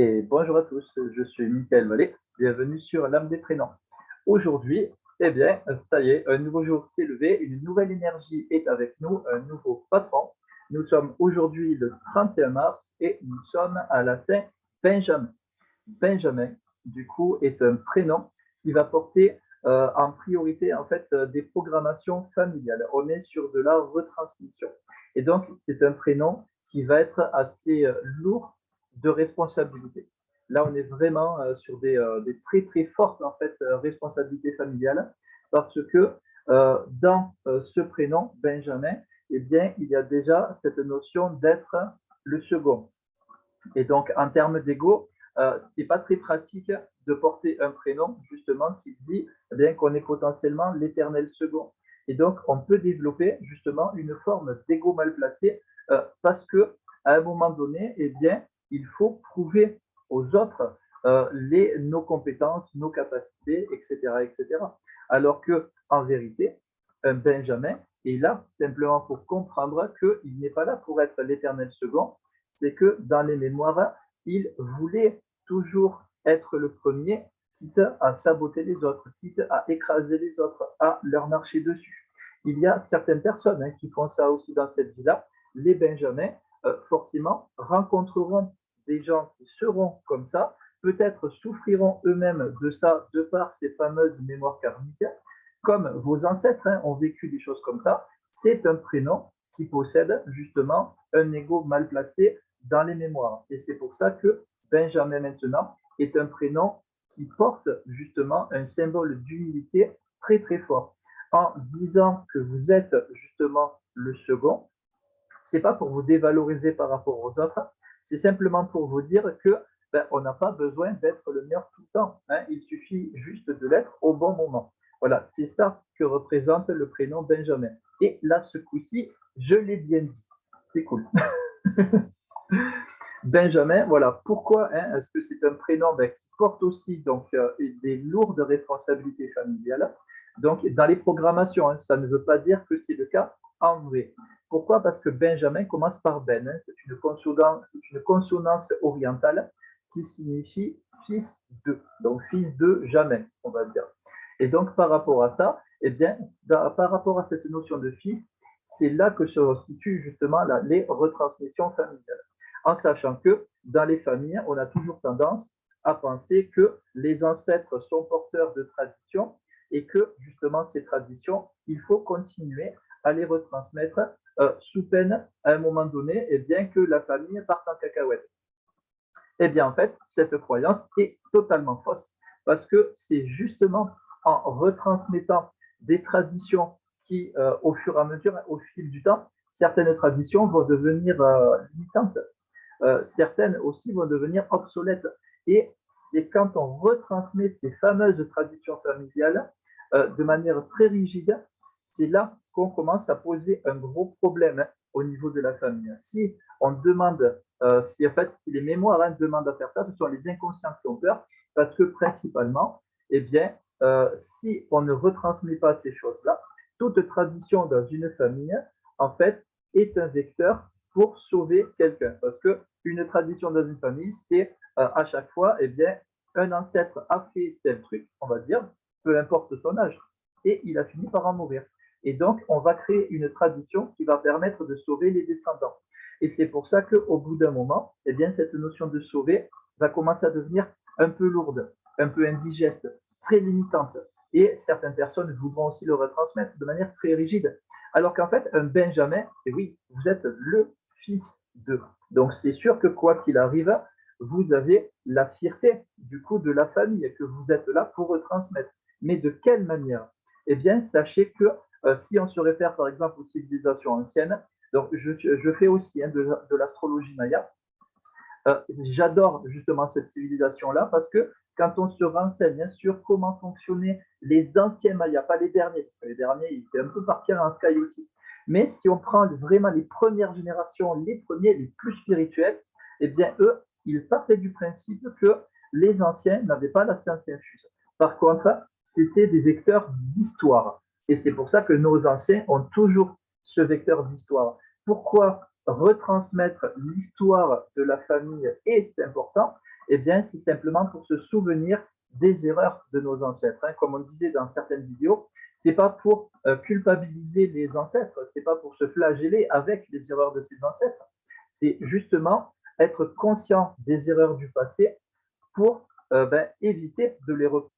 Et bonjour à tous, je suis Mickaël Vallée, bienvenue sur l'âme des prénoms. Aujourd'hui, eh bien, ça y est, un nouveau jour s'est levé, une nouvelle énergie est avec nous, un nouveau patron. Nous sommes aujourd'hui le 31 mars et nous sommes à la Saint-Benjamin. Benjamin, du coup, est un prénom qui va porter en priorité en fait des programmations familiales. On est sur de la retransmission. Et donc, c'est un prénom qui va être assez lourd de responsabilité. Là, on est vraiment sur des très très fortes en fait responsabilités familiales parce que dans ce prénom Benjamin, eh bien, il y a déjà cette notion d'être le second. Et donc, en termes d'ego, c'est pas très pratique de porter un prénom justement qui dit eh bien qu'on est potentiellement l'éternel second. Et donc, on peut développer justement une forme d'ego mal placé parce que à un moment donné, eh bien, il faut prouver aux autres nos compétences, nos capacités, etc., etc. Alors que, en vérité, un Benjamin est là simplement pour comprendre qu'il n'est pas là pour être l'éternel second, c'est que dans les mémoires, il voulait toujours être le premier, quitte à saboter les autres, quitte à écraser les autres, à leur marcher dessus. Il y a certaines personnes qui font ça aussi dans cette vie-là. Les Benjamins, forcément, rencontreront des gens qui seront comme ça, peut-être souffriront eux-mêmes de ça de par ces fameuses mémoires karmiques, comme vos ancêtres ont vécu des choses comme ça. C'est un prénom qui possède justement un ego mal placé dans les mémoires. Et c'est pour ça que Benjamin maintenant est un prénom qui porte justement un symbole d'humilité très très fort. En disant que vous êtes justement le second, c'est pas pour vous dévaloriser par rapport aux autres, c'est simplement pour vous dire que on n'a pas besoin d'être le meilleur tout le temps. Il suffit juste de l'être au bon moment. Voilà, c'est ça que représente le prénom Benjamin. Et là, ce coup-ci, je l'ai bien dit. C'est cool. Benjamin, voilà. Pourquoi est-ce que c'est un prénom qui porte aussi donc, des lourdes responsabilités familiales. Donc, dans les programmations, ça ne veut pas dire que c'est le cas en vrai. Pourquoi? Parce que Benjamin commence par Ben. C'est une consonance orientale qui signifie fils de. Donc, fils de jamais, on va dire. Et donc, par rapport à ça, eh bien, par rapport à cette notion de fils, c'est là que se situent justement les retransmissions familiales. En sachant que dans les familles, on a toujours tendance à penser que les ancêtres sont porteurs de traditions et que justement ces traditions, il faut continuer à les retransmettre sous peine à un moment donné, et bien que la famille parte en cacahuète. Eh bien en fait, cette croyance est totalement fausse parce que c'est justement en retransmettant des traditions qui, au fur et à mesure, au fil du temps, certaines traditions vont devenir limitantes. Certaines aussi vont devenir obsolètes. Et c'est quand on retransmet ces fameuses traditions familiales de manière très rigide, c'est là qu'on commence à poser un gros problème au niveau de la famille. Si on demande, si en fait si les mémoires demandent à faire ça, ce sont les inconscients qui ont peur, parce que principalement, eh bien, si on ne retransmet pas ces choses-là, toute tradition dans une famille, en fait, est un vecteur pour sauver quelqu'un. Parce qu'une tradition dans une famille, c'est à chaque fois, eh bien, un ancêtre a fait tel truc, on va dire, peu importe son âge, et il a fini par en mourir. Et donc, on va créer une tradition qui va permettre de sauver les descendants. Et c'est pour ça qu'au bout d'un moment, eh bien, cette notion de sauver va commencer à devenir un peu lourde, un peu indigeste, très limitante. Et certaines personnes voudront aussi le retransmettre de manière très rigide. Alors qu'en fait, un Benjamin, et oui, vous êtes le fils de. Donc c'est sûr que quoi qu'il arrive, vous avez la fierté du coup de la famille que vous êtes là pour retransmettre. Mais de quelle manière? Eh bien, sachez que si on se réfère par exemple aux civilisations anciennes, donc je fais aussi de l'astrologie maya, j'adore justement cette civilisation-là parce que quand on se renseigne sur comment fonctionnaient les anciens Mayas, pas les derniers, parce que les derniers, ils étaient un peu partis en sky aussi, mais si on prend vraiment les premières générations, les premiers, les plus spirituels, eh bien, eux, ils partaient du principe que les anciens n'avaient pas la science infuse. Par contre, c'était des vecteurs d'histoire. Et c'est pour ça que nos anciens ont toujours ce vecteur d'histoire. Pourquoi retransmettre l'histoire de la famille est important? Eh bien, c'est simplement pour se souvenir des erreurs de nos ancêtres. Hein. Comme on disait dans certaines vidéos, c'est pas pour culpabiliser les ancêtres, c'est pas pour se flageller avec les erreurs de ses ancêtres. C'est justement être conscient des erreurs du passé pour éviter de les reproduire.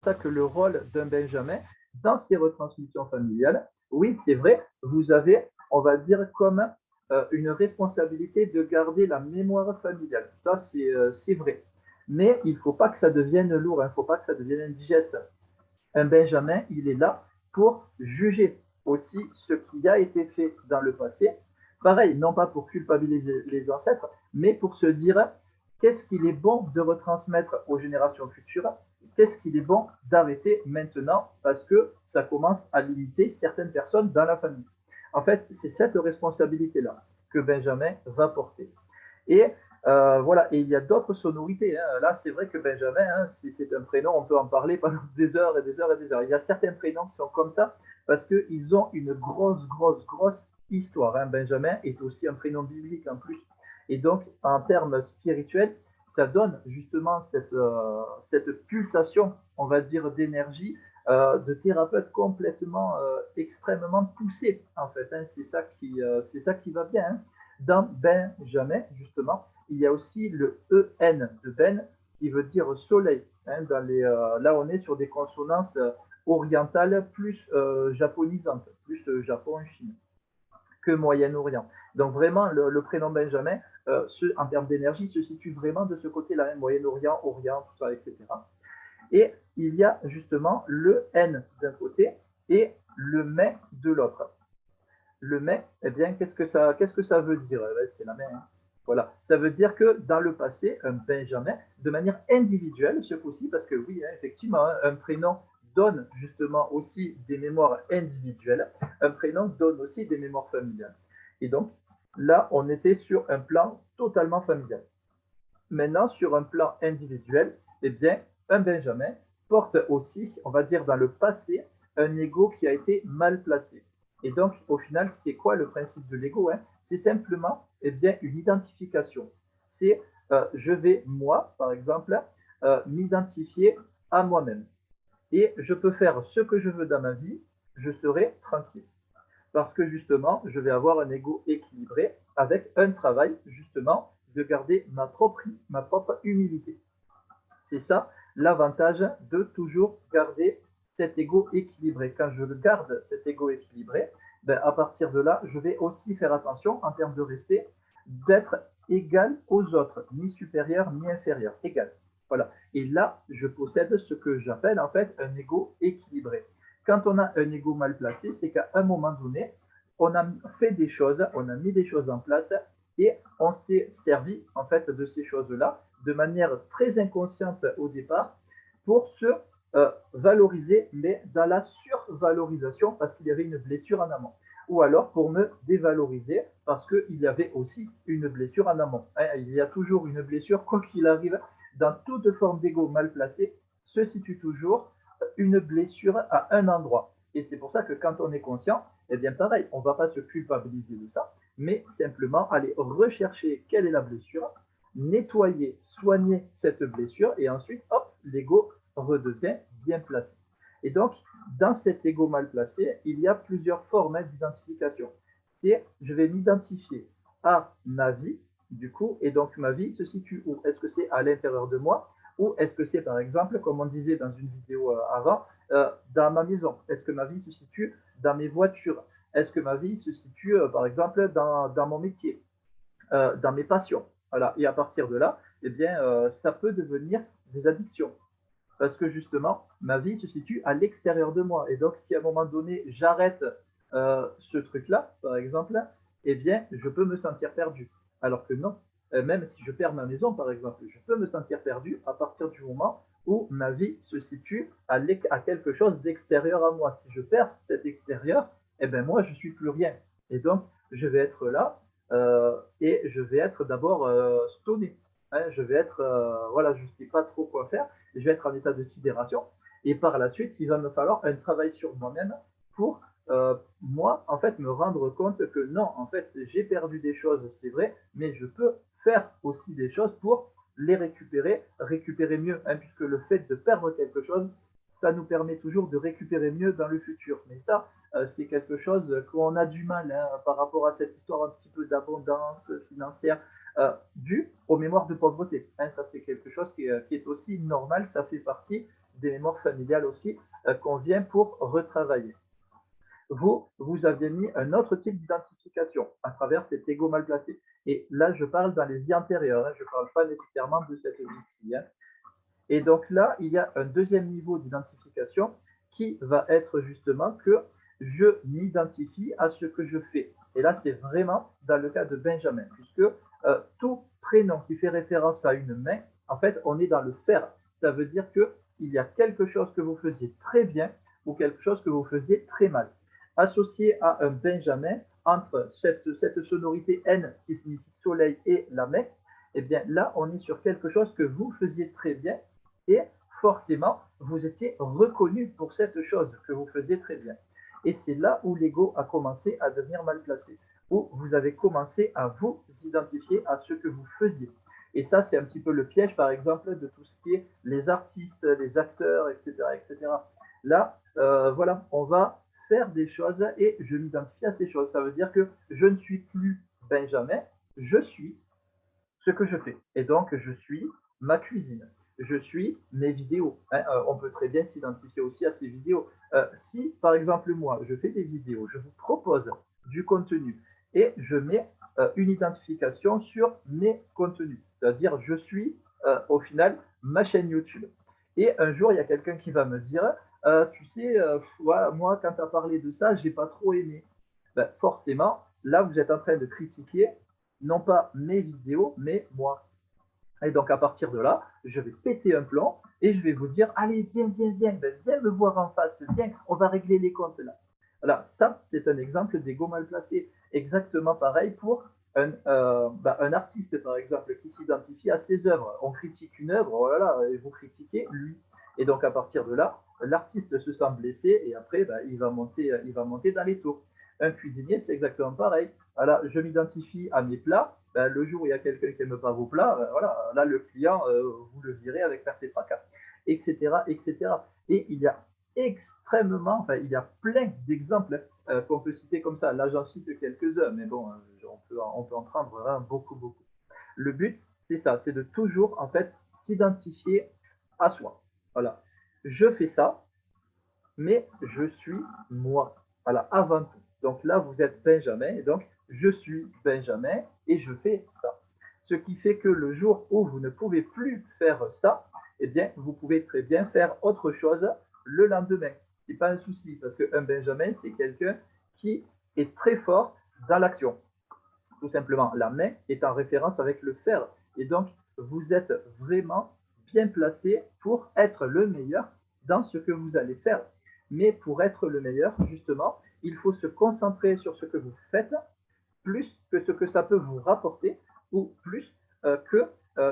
C'est ça que le rôle d'un Benjamin dans ces retransmissions familiales, oui, c'est vrai, vous avez, on va dire, comme une responsabilité de garder la mémoire familiale. Ça, c'est vrai. Mais il ne faut pas que ça devienne lourd, il ne faut pas que ça devienne indigeste. Un Benjamin, il est là pour juger aussi ce qui a été fait dans le passé. Pareil, non pas pour culpabiliser les ancêtres, mais pour se dire qu'est-ce qu'il est bon de retransmettre aux générations futures, qu'est-ce qu'il est bon d'arrêter maintenant parce que ça commence à limiter certaines personnes dans la famille. En fait, c'est cette responsabilité-là que Benjamin va porter. Et voilà, et il y a d'autres sonorités. Hein. Là, c'est vrai que Benjamin, hein, si c'est un prénom, on peut en parler pendant des heures et des heures et des heures. Il y a certains prénoms qui sont comme ça parce qu'ils ont une grosse histoire. Hein. Benjamin est aussi un prénom biblique en plus. Et donc, en termes spirituels, ça donne justement cette pulsation, on va dire, d'énergie de thérapeute complètement, extrêmement poussé, en fait. Hein. C'est ça qui va bien. Hein. Dans Benjamin, justement, il y a aussi le EN de Ben qui veut dire soleil. Hein, là, on est sur des consonances orientales plus japonisantes, plus Japon-Chine que Moyen-Orient. Donc vraiment, le prénom Benjamin, en termes d'énergie, se situe vraiment de ce côté-là, hein, Moyen-Orient, Orient, tout ça, etc. Et il y a justement le N d'un côté et le mais de l'autre. Le mais, eh bien, qu'est-ce que ça veut dire? C'est la main. Hein. Voilà. Ça veut dire que dans le passé, un Benjamin, de manière individuelle, ce coup-ci, parce que oui, hein, effectivement, hein, un prénom donne justement aussi des mémoires individuelles, un prénom donne aussi des mémoires familiales. Et donc, là, on était sur un plan totalement familial. Maintenant, sur un plan individuel, eh bien, un Benjamin porte aussi, on va dire dans le passé, un ego qui a été mal placé. Et donc, au final, c'est quoi le principe de l'ego? Hein? C'est simplement bien, une identification. C'est je vais, moi, par exemple, m'identifier à moi-même. Et je peux faire ce que je veux dans ma vie, je serai tranquille. Parce que justement, je vais avoir un ego équilibré avec un travail, justement, de garder ma propre humilité. C'est ça l'avantage de toujours garder cet ego équilibré. Quand je garde cet ego équilibré, ben, à partir de là, je vais aussi faire attention en termes de respect d'être égal aux autres, ni supérieur ni inférieur, égal. Voilà. Et là, je possède ce que j'appelle en fait un ego équilibré. Quand on a un ego mal placé, c'est qu'à un moment donné, on a fait des choses, on a mis des choses en place et on s'est servi en fait de ces choses-là de manière très inconsciente au départ pour se valoriser, mais dans la survalorisation parce qu'il y avait une blessure en amont. Ou alors pour me dévaloriser parce qu'il y avait aussi une blessure en amont. Hein, il y a toujours une blessure, quoi qu'il arrive, dans toute forme d'ego mal placé, se situe toujours une blessure à un endroit. Et c'est pour ça que quand on est conscient, eh bien pareil, on ne va pas se culpabiliser de ça, mais simplement aller rechercher quelle est la blessure, nettoyer, soigner cette blessure, et ensuite, hop, l'ego redevient bien placé. Et donc, dans cet ego mal placé, il y a plusieurs formes d'identification. C'est, je vais m'identifier à ma vie, du coup, et donc ma vie se situe où? Est-ce que c'est à l'intérieur de moi? Ou est-ce que c'est, par exemple, comme on disait dans une vidéo avant, dans ma maison? Est-ce que ma vie se situe dans mes voitures? Est-ce que ma vie se situe, par exemple, dans mon métier, dans mes passions? Voilà. Et à partir de là, eh bien, ça peut devenir des addictions. Parce que justement, ma vie se situe à l'extérieur de moi. Et donc, si à un moment donné, j'arrête ce truc-là, par exemple, eh bien, je peux me sentir perdu. Alors que non, même si je perds ma maison, par exemple, je peux me sentir perdu à partir du moment où ma vie se situe à quelque chose d'extérieur à moi. Si je perds cet extérieur, eh bien, moi, je suis plus rien. Et donc, je vais être là et je vais être d'abord stoné. Hein, je vais être, voilà, je ne sais pas trop quoi faire, je vais être en état de sidération. Et par la suite, il va me falloir un travail sur moi-même pour moi, en fait, me rendre compte que non, en fait, j'ai perdu des choses, c'est vrai, mais je peux faire aussi des choses pour les récupérer, récupérer mieux, hein, puisque le fait de perdre quelque chose, ça nous permet toujours de récupérer mieux dans le futur. Mais ça, c'est quelque chose qu'on a du mal hein, par rapport à cette histoire un petit peu d'abondance financière due aux mémoires de pauvreté. Hein, ça, c'est quelque chose qui est aussi normal, ça fait partie des mémoires familiales aussi qu'on vient pour retravailler. Vous aviez mis un autre type d'identification à travers cet ego mal placé. Et là, je parle dans les vies antérieures, hein, je ne parle pas nécessairement de cette vie-ci. Hein. Et donc là, il y a un deuxième niveau d'identification qui va être justement que je m'identifie à ce que je fais. Et là, c'est vraiment dans le cas de Benjamin, puisque tout prénom qui fait référence à une main, en fait, on est dans le faire. Ça veut dire qu'il y a quelque chose que vous faisiez très bien ou quelque chose que vous faisiez très mal. Associé à un Benjamin, entre cette sonorité N qui signifie soleil et la main, eh bien là, on est sur quelque chose que vous faisiez très bien et forcément, vous étiez reconnu pour cette chose que vous faisiez très bien. Et c'est là où l'ego a commencé à devenir mal placé, où vous avez commencé à vous identifier à ce que vous faisiez. Et ça, c'est un petit peu le piège, par exemple, de tout ce qui est les artistes, les acteurs, etc. etc. Là, voilà, on va faire des choses et je m'identifie à ces choses. Ça veut dire que je ne suis plus Benjamin, je suis ce que je fais. Et donc, je suis ma cuisine. Je suis mes vidéos. Hein, on peut très bien s'identifier aussi à ces vidéos. Si, par exemple, moi, je fais des vidéos, je vous propose du contenu et je mets une identification sur mes contenus. C'est-à-dire, je suis au final ma chaîne YouTube. Et un jour, il y a quelqu'un qui va me dire, tu sais, ouais, moi, quand tu as parlé de ça, je n'ai pas trop aimé. Ben, forcément, là, vous êtes en train de critiquer non pas mes vidéos, mais moi. Et donc, à partir de là, je vais péter un plomb et je vais vous dire, allez, viens, ben, viens me voir en face, viens, on va régler les comptes là. Voilà, ça, c'est un exemple d'ego mal placé. Exactement pareil pour un artiste, par exemple, qui s'identifie à ses œuvres. On critique une œuvre, oh là là, et vous critiquez lui. Et donc, à partir de là, l'artiste se sent blessé et après, il va monter dans les tours. Un cuisinier, c'est exactement pareil. Voilà, je m'identifie à mes plats. Ben, le jour où il y a quelqu'un qui n'aime pas vos plats, ben, voilà, là, le client, vous le virez avec perte et fracas, etc., etc. Et il y a extrêmement, enfin, il y a plein d'exemples qu'on peut citer comme ça. Là, j'en cite quelques-uns, mais bon, on peut en prendre vraiment beaucoup, beaucoup. Le but, c'est ça, c'est de toujours, en fait, s'identifier à soi. Voilà. Je fais ça, mais je suis moi. Voilà, avant tout. Donc là, vous êtes Benjamin, et donc je suis Benjamin et je fais ça. Ce qui fait que le jour où vous ne pouvez plus faire ça, eh bien, vous pouvez très bien faire autre chose le lendemain. Ce n'est pas un souci, parce qu'un Benjamin, c'est quelqu'un qui est très fort dans l'action. Tout simplement, la main est en référence avec le faire. Et donc, vous êtes vraiment bien placé pour être le meilleur dans ce que vous allez faire. Mais pour être le meilleur, justement, il faut se concentrer sur ce que vous faites plus que ce que ça peut vous rapporter ou plus que,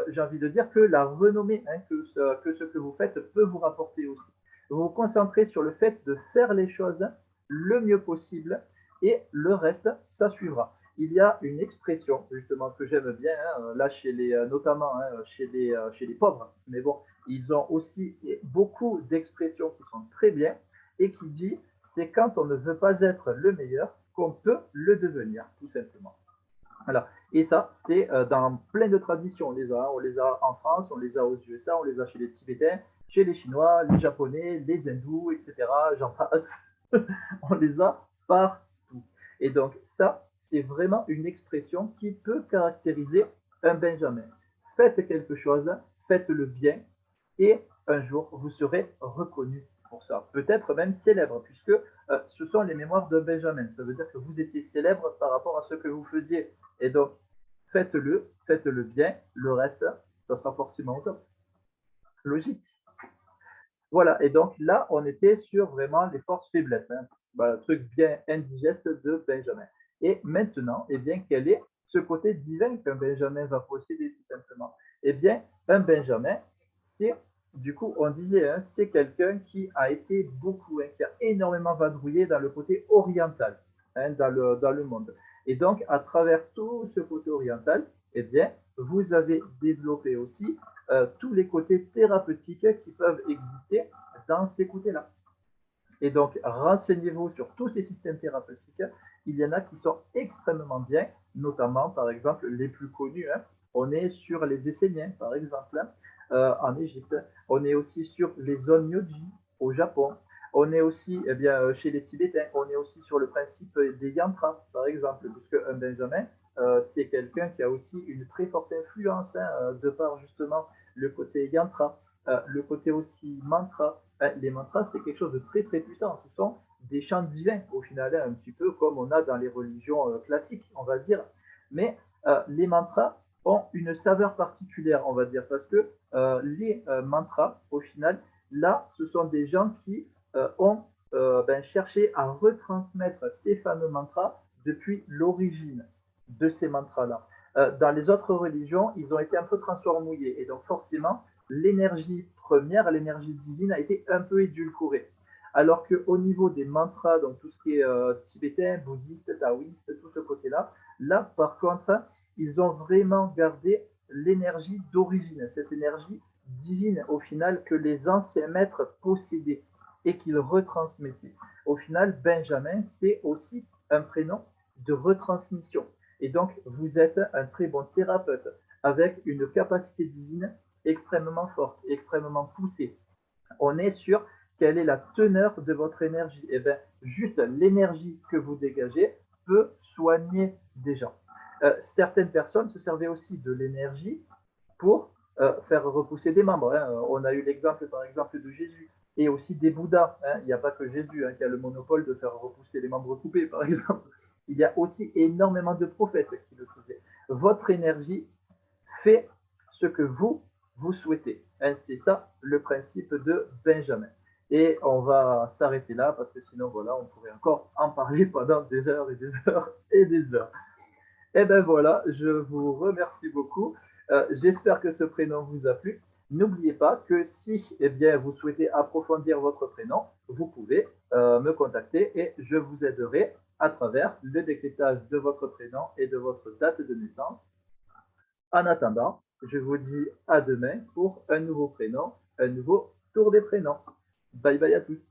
j'ai envie de dire, que la renommée hein, que ce que vous faites peut vous rapporter aussi. Vous vous concentrez sur le fait de faire les choses le mieux possible et le reste, ça suivra. Il y a une expression justement que j'aime bien, hein, là chez les, notamment hein, chez les pauvres, mais bon, ils ont aussi beaucoup d'expressions qui sont très bien et qui dit c'est quand on ne veut pas être le meilleur qu'on peut le devenir, tout simplement. Voilà. Et ça, c'est dans plein de traditions. On les a en France, on les a aux USA, on les a chez les Tibétains, chez les Chinois, les Japonais, les Hindous, etc. J'en passe. On les a partout. Et donc, ça, c'est vraiment une expression qui peut caractériser un Benjamin. Faites quelque chose, faites-le bien, et un jour, vous serez reconnu pour ça. Peut-être même célèbre, puisque ce sont les mémoires de Benjamin. Ça veut dire que vous étiez célèbre par rapport à ce que vous faisiez. Et donc, faites-le bien, le reste, ça sera forcément au top. Logique. Voilà, et donc là, on était sur vraiment les forces faiblesses, hein. Voilà, truc bien indigeste de Benjamin. Et maintenant, eh bien, quel est ce côté divin qu'un Benjamin va posséder tout simplement? Eh bien, un Benjamin, c'est Du coup, on disait, hein, c'est quelqu'un qui a été beaucoup, hein, qui a énormément vadrouillé dans le côté oriental, hein, dans le monde. Et donc, à travers tout ce côté oriental, eh bien, vous avez développé aussi tous les côtés thérapeutiques qui peuvent exister dans ces côtés-là. Et donc, renseignez-vous sur tous ces systèmes thérapeutiques. Il y en a qui sont extrêmement bien, notamment, par exemple, les plus connus. Hein. On est sur les Esséniens, par exemple, hein, en Égypte. On est aussi sur les zones Nyoji au Japon. On est aussi eh bien, chez les Tibétains. On est aussi sur le principe des yantras, par exemple, puisque un Benjamin, c'est quelqu'un qui a aussi une très forte influence, hein, de par justement le côté yantra, le côté aussi mantra. Les mantras, c'est quelque chose de très très puissant. Ce sont des chants divins, au final, un petit peu comme on a dans les religions classiques, on va dire. Mais les mantras ont une saveur particulière, on va dire, parce que les mantras, au final, là, ce sont des gens qui ont cherché à retransmettre ces fameux mantras depuis l'origine de ces mantras-là. Dans les autres religions, ils ont été un peu transformés et donc forcément, l'énergie première, l'énergie divine, a été un peu édulcorée. Alors qu'au niveau des mantras, donc tout ce qui est tibétain, bouddhiste, taoïste, tout ce côté-là, là, par contre, ils ont vraiment gardé l'énergie d'origine, cette énergie divine, au final, que les anciens maîtres possédaient et qu'ils retransmettaient. Au final, Benjamin, c'est aussi un prénom de retransmission. Et donc, vous êtes un très bon thérapeute avec une capacité divine extrêmement forte, extrêmement poussée. On est sur quelle est la teneur de votre énergie. Et bien, juste l'énergie que vous dégagez peut soigner des gens. Certaines personnes se servaient aussi de l'énergie pour faire repousser des membres. Hein. On a eu l'exemple, par exemple, de Jésus et aussi des Bouddhas. Hein. Il n'y a pas que Jésus qui a le monopole de faire repousser les membres coupés, par exemple. Il y a aussi énormément de prophètes qui le faisaient. Votre énergie fait ce que vous souhaitez. Hein, c'est ça le principe de Benjamin. Et on va s'arrêter là parce que sinon, voilà, on pourrait encore en parler pendant des heures et des heures et des heures. Et ben voilà, je vous remercie beaucoup. J'espère que ce prénom vous a plu. N'oubliez pas que si eh bien, vous souhaitez approfondir votre prénom, vous pouvez me contacter et je vous aiderai à travers le décryptage de votre prénom et de votre date de naissance. En attendant, je vous dis à demain pour un nouveau prénom, un nouveau tour des prénoms. Bye bye à tous.